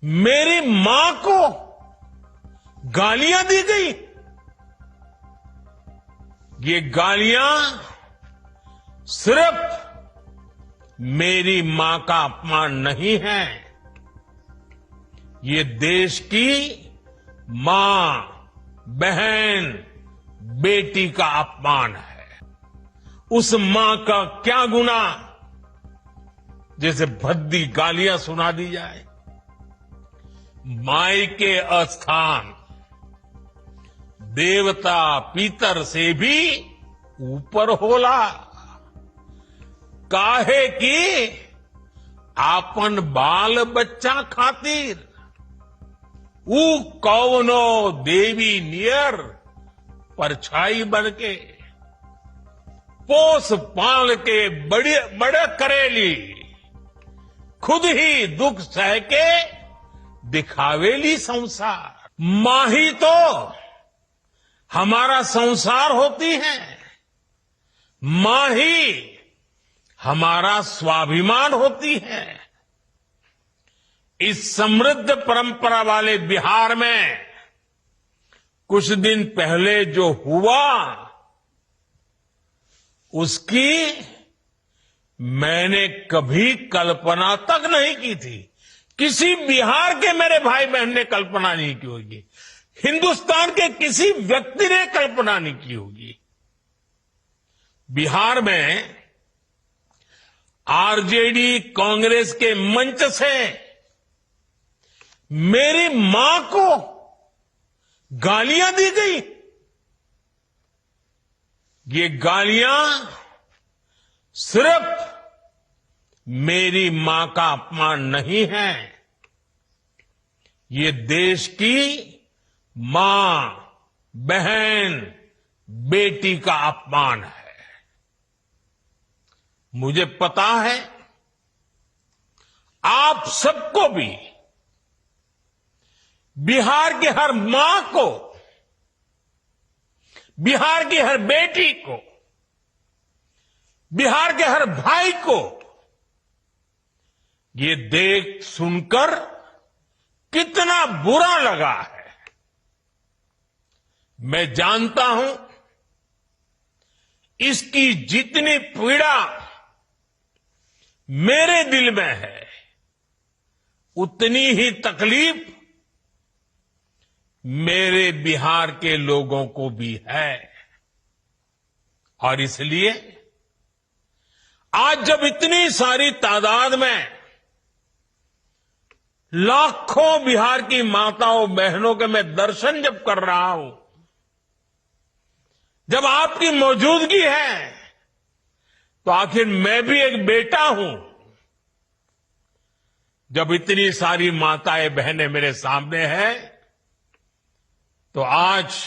मेरी मां को गालियां दी गई। ये गालियां सिर्फ मेरी मां का अपमान नहीं है, ये देश की मां, बहन, बेटी का अपमान है। उस मां का क्या गुनाह जैसे भद्दी गालियां सुना दी जाए। माई के अस्थान देवता पितर से भी ऊपर होला। काहे की आपन बाल बच्चा खातिर ऊ कौनो देवी नियर परछाई बन के पोस पाल के बड़े करेली, खुद ही दुख सह के दिखावेली संसार। मां ही तो हमारा संसार होती है, मां ही हमारा स्वाभिमान होती है। इस समृद्ध परंपरा वाले बिहार में कुछ दिन पहले जो हुआ उसकी मैंने कभी कल्पना तक नहीं की थी। किसी बिहार के मेरे भाई बहन ने कल्पना नहीं की होगी, हिंदुस्तान के किसी व्यक्ति ने कल्पना नहीं की होगी। बिहार में आरजेडी कांग्रेस के मंच से मेरी मां को गालियां दी गई। ये गालियां सिर्फ मेरी मां का अपमान नहीं है, ये देश की मां, बहन, बेटी का अपमान है। मुझे पता है आप सबको भी बिहार की हर मां को, बिहार की हर बेटी को, बिहार के हर भाई को ये देख सुनकर कितना बुरा लगा है। मैं जानता हूं इसकी जितनी पीड़ा मेरे दिल में है उतनी ही तकलीफ मेरे बिहार के लोगों को भी है। और इसलिए आज जब इतनी सारी तादाद में लाखों बिहार की माताओं बहनों के मैं दर्शन जब कर रहा हूं, जब आपकी मौजूदगी है, तो आखिर मैं भी एक बेटा हूं। जब इतनी सारी माताएं बहनें मेरे सामने हैं, तो आज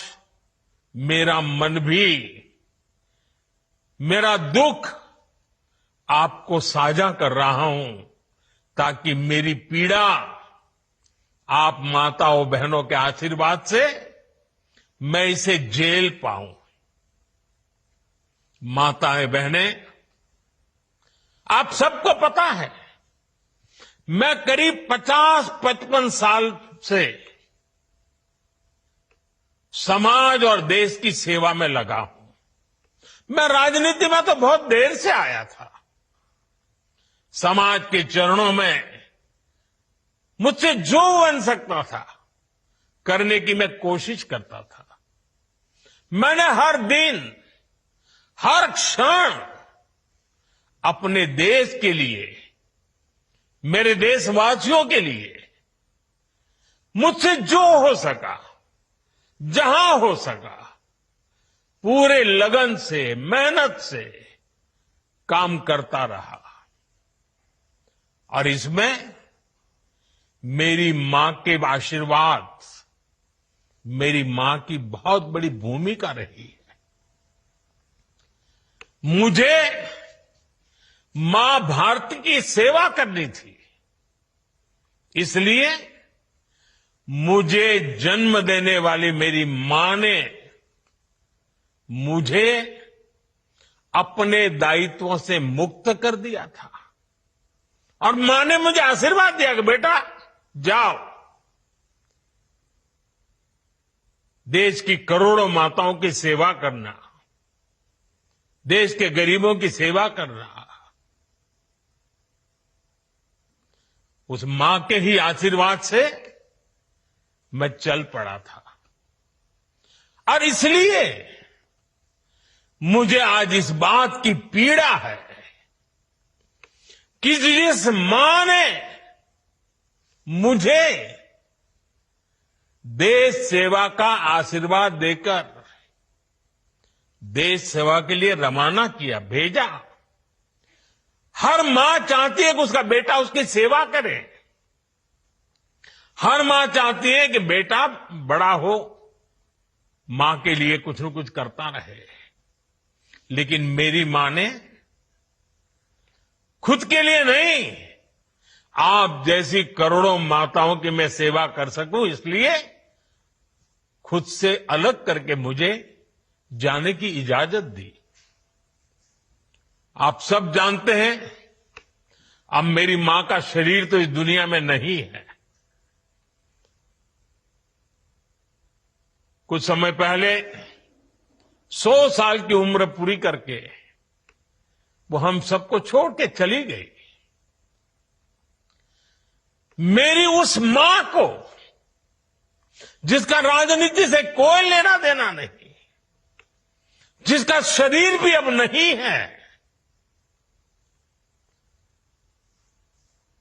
मेरा मन भी, मेरा दुख आपको साझा कर रहा हूं, ताकि मेरी पीड़ा आप माताओं बहनों के आशीर्वाद से मैं इसे झेल पाऊं। माताएं बहनें, आप सबको पता है मैं करीब 50-55 साल से समाज और देश की सेवा में लगा हूं। मैं राजनीति में तो बहुत देर से आया था। समाज के चरणों में मुझसे जो बन सकता था करने की मैं कोशिश करता था। मैंने हर दिन, हर क्षण अपने देश के लिए, मेरे देशवासियों के लिए मुझसे जो हो सका, जहां हो सका, पूरे लगन से, मेहनत से काम करता रहा। और इसमें मेरी मां के आशीर्वाद, मेरी मां की बहुत बड़ी भूमिका रही है। मुझे मां भारती की सेवा करनी थी, इसलिए मुझे जन्म देने वाली मेरी मां ने मुझे अपने दायित्वों से मुक्त कर दिया था। और मां ने मुझे आशीर्वाद दिया कि बेटा जाओ, देश की करोड़ों माताओं की सेवा करना, देश के गरीबों की सेवा करना। उस मां के ही आशीर्वाद से मैं चल पड़ा था और इसलिए मुझे आज इस बात की पीड़ा है कि जिस मां ने मुझे देश सेवा का आशीर्वाद देकर देश सेवा के लिए रवाना किया, भेजा। हर मां चाहती है कि उसका बेटा उसकी सेवा करे। हर मां चाहती है कि बेटा बड़ा हो, मां के लिए कुछ न कुछ करता रहे। लेकिन मेरी मां ने खुद के लिए नहीं, आप जैसी करोड़ों माताओं की मैं सेवा कर सकूं इसलिए खुद से अलग करके मुझे जाने की इजाजत दी। आप सब जानते हैं, अब मेरी मां का शरीर तो इस दुनिया में नहीं है। कुछ समय पहले 100 साल की उम्र पूरी करके वो हम सबको छोड़ के चली गई। मेरी उस मां को, जिसका राजनीति से कोई लेना देना नहीं, जिसका शरीर भी अब नहीं है,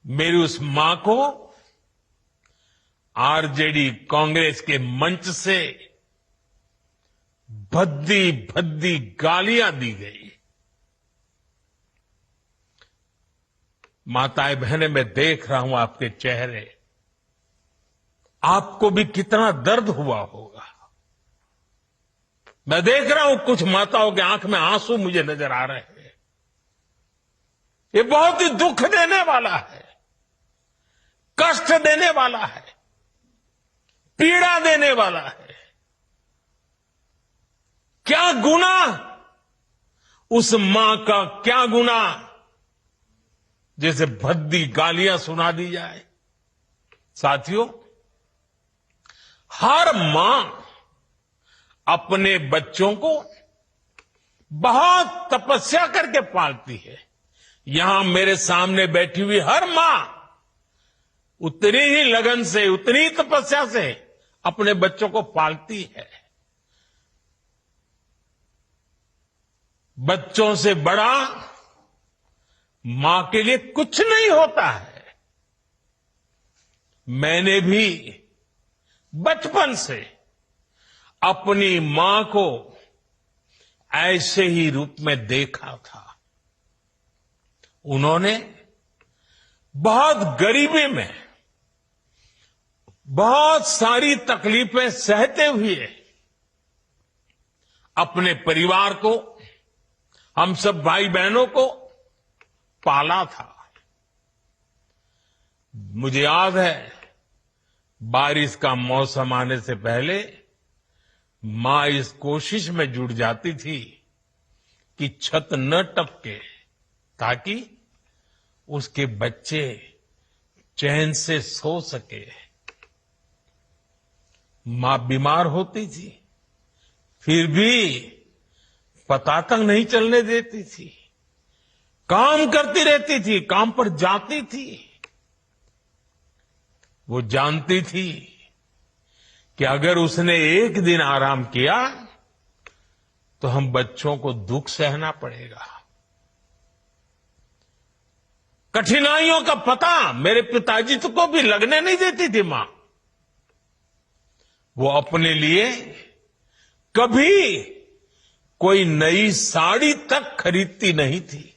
मेरी उस मां को आरजेडी कांग्रेस के मंच से भद्दी भद्दी गालियां दी गई। माताएं बहनें, मैं देख रहा हूं आपके चेहरे, आपको भी कितना दर्द हुआ होगा। मैं देख रहा हूं कुछ माताओं की आंख में आंसू मुझे नजर आ रहे हैं। ये बहुत ही दुख देने वाला है, कष्ट देने वाला है, पीड़ा देने वाला है। क्या गुनाह उस मां का, क्या गुनाह जैसे भद्दी गालियां सुना दी जाए। साथियों, हर मां अपने बच्चों को बहुत तपस्या करके पालती है। यहां मेरे सामने बैठी हुई हर मां उतनी ही लगन से, उतनी ही तपस्या से अपने बच्चों को पालती है। बच्चों से बड़ा मां के लिए कुछ नहीं होता है। मैंने भी बचपन से अपनी मां को ऐसे ही रूप में देखा था। उन्होंने बहुत गरीबी में बहुत सारी तकलीफें सहते हुए अपने परिवार को, हम सब भाई बहनों को पाला था। मुझे याद है, बारिश का मौसम आने से पहले मां इस कोशिश में जुट जाती थी कि छत न टपके, ताकि उसके बच्चे चैन से सो सके। मां बीमार होती थी, फिर भी पता तक नहीं चलने देती थी, काम करती रहती थी, काम पर जाती थी। वो जानती थी कि अगर उसने एक दिन आराम किया तो हम बच्चों को दुख सहना पड़ेगा। कठिनाइयों का पता मेरे पिताजी को भी लगने नहीं देती थी मां। वो अपने लिए कभी कोई नई साड़ी तक खरीदती नहीं थी।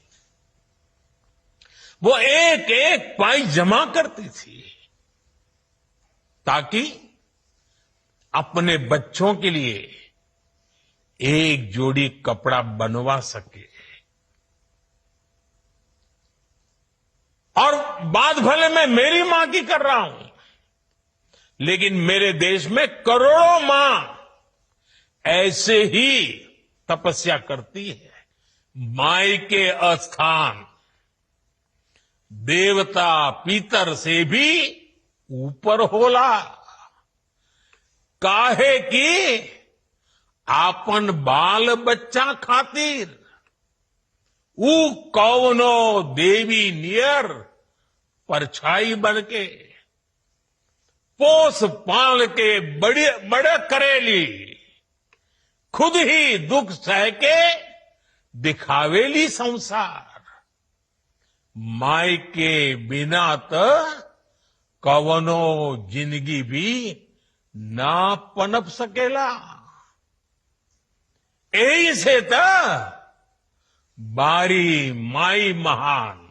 वो एक एक पाई जमा करती थी ताकि अपने बच्चों के लिए एक जोड़ी कपड़ा बनवा सके। और बात भले मैं मेरी मां की कर रहा हूं, लेकिन मेरे देश में करोड़ों मां ऐसे ही तपस्या करती है। माई के अस्थान देवता पितर से भी ऊपर होला। काहे की आपन बाल बच्चा खातिर ऊ कौनो देवी नियर परछाई बनके पोस पाल के बड़े करेली, खुद ही दुख सह के दिखावेली संसार। माई के बिना त कवनो जिंदगी भी ना पनप सकेला। यही से त बारी माई महान।